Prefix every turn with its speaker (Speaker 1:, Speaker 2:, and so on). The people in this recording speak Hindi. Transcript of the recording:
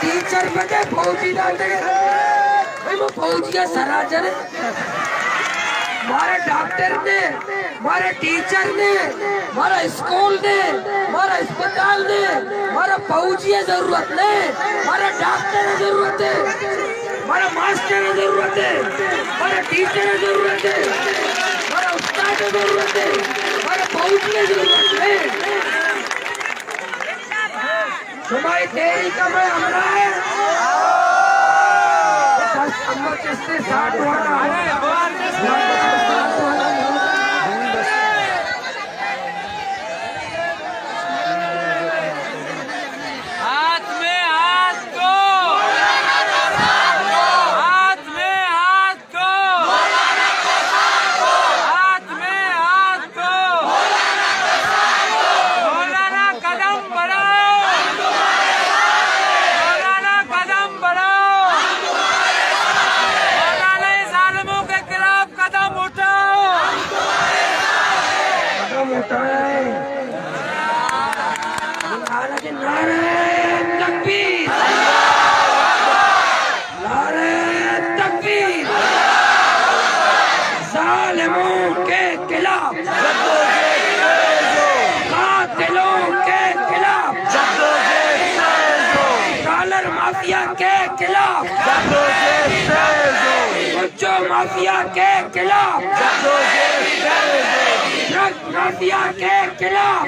Speaker 1: टीचर बने फौजी डाटे भाई वो फौजिया सराजन मारे डॉक्टर ने मारे टीचर ने मारा स्कूल ने मारा अस्पताल ने मारा फौजी जरूरत ने मारा डॉक्टर जरूरत है मारा मास्टर जरूरत है मारा टीचर जरूरत है मारा उस्ताद जरूरत है मारा फौजी जरूरत है तुम्हारी तेरी कमरे हमरा है 10 नंबर किसने 60 वाला माफिया के खिलाफ माफिया के खिलाफ ड्रग माफिया के खिलाफ